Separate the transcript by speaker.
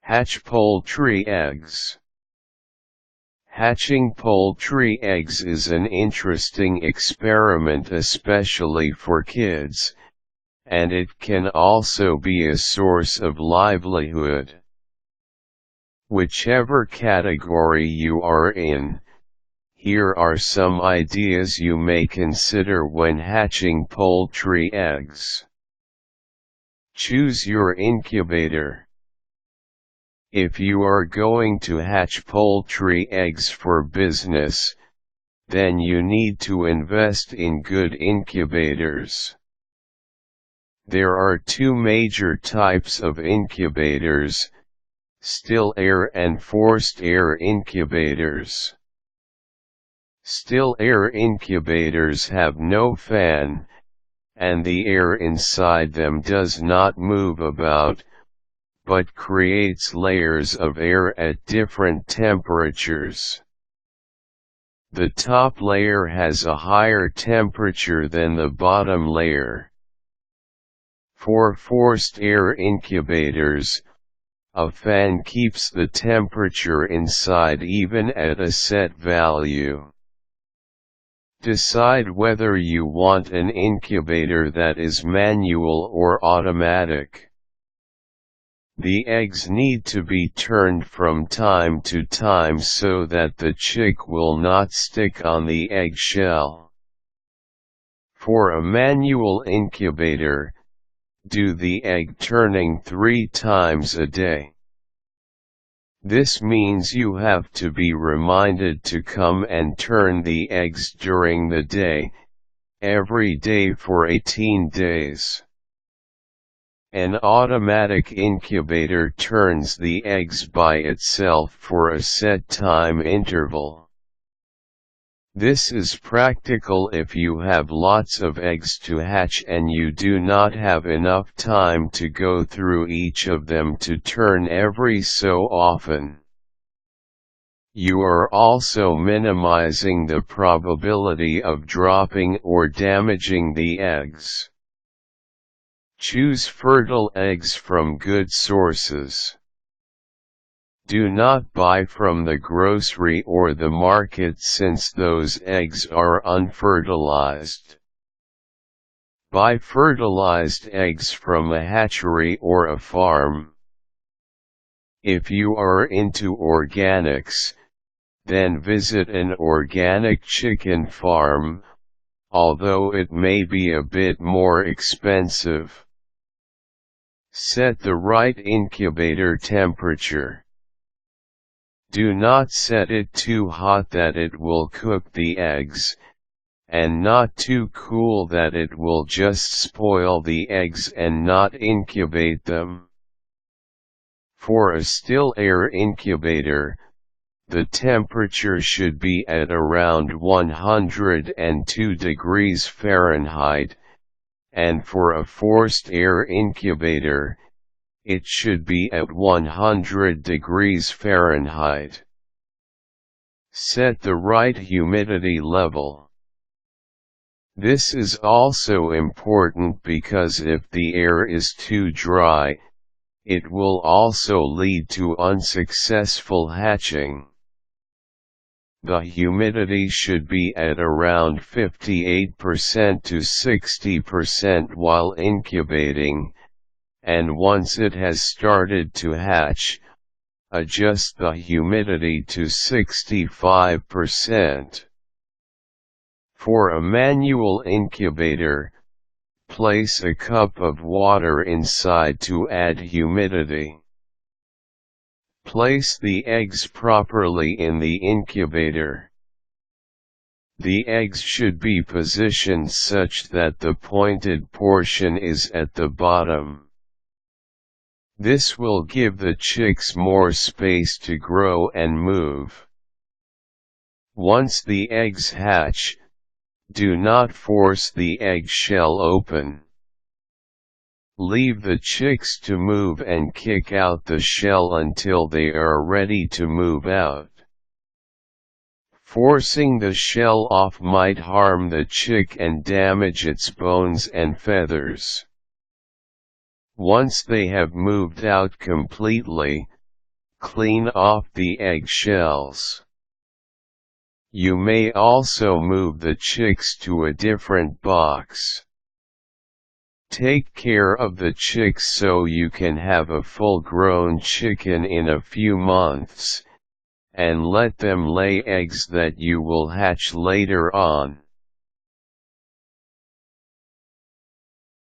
Speaker 1: Hatch poultry eggs. Hatching poultry eggs is an interesting experiment, especially for kids, and it can also be a source of livelihood. Whichever category you are in, here are some ideas you may consider when hatching poultry eggs. Choose your incubator. If you are going to hatch poultry eggs for business, then you need to invest in good incubators. There are two major types of incubators: still air and forced air incubators. Still air incubators have no fan, and the air inside them does not move about, but creates layers of air at different temperatures. The top layer has a higher temperature than the bottom layer. For forced air incubators, a fan keeps the temperature inside even at a set value. Decide whether you want an incubator that is manual or automatic. The eggs need to be turned from time to time so that the chick will not stick on the eggshell. For a manual incubator, do the egg turning 3 times a day. This means you have to be reminded to come and turn the eggs during the day, every day for 18 days. An automatic incubator turns the eggs by itself for a set time interval. This is practical if you have lots of eggs to hatch and you do not have enough time to go through each of them to turn every so often. You are also minimizing the probability of dropping or damaging the eggs. Choose fertile eggs from good sources. Do not buy from the grocery or the market since those eggs are unfertilized. Buy fertilized eggs from a hatchery or a farm. If you are into organics, then visit an organic chicken farm, although it may be a bit more expensive. Set the right incubator temperature. Do not set it too hot that it will cook the eggs, and not too cool that it will just spoil the eggs and not incubate them. For a still air incubator, the temperature should be at around 102 degrees Fahrenheit, and for a forced air incubator, it should be at 100 degrees Fahrenheit. Set the right humidity level. This is also important because if the air is too dry, it will also lead to unsuccessful hatching. The humidity should be at around 58% to 60% while incubating, and once it has started to hatch, adjust the humidity to 65%. For a manual incubator, place a cup of water inside to add humidity. Place the eggs properly in the incubator. The eggs should be positioned such that the pointed portion is at the bottom. This will give the chicks more space to grow and move. Once the eggs hatch, do not force the eggshell open. Leave the chicks to move and kick out the shell until they are ready to move out. Forcing the shell off might harm the chick and damage its bones and feathers. Once they have moved out completely, Clean off the eggshells. You may also move the chicks to a different box. Take care of the chicks so you can have a full-grown chicken in a few months, and let them lay eggs that you will hatch later on.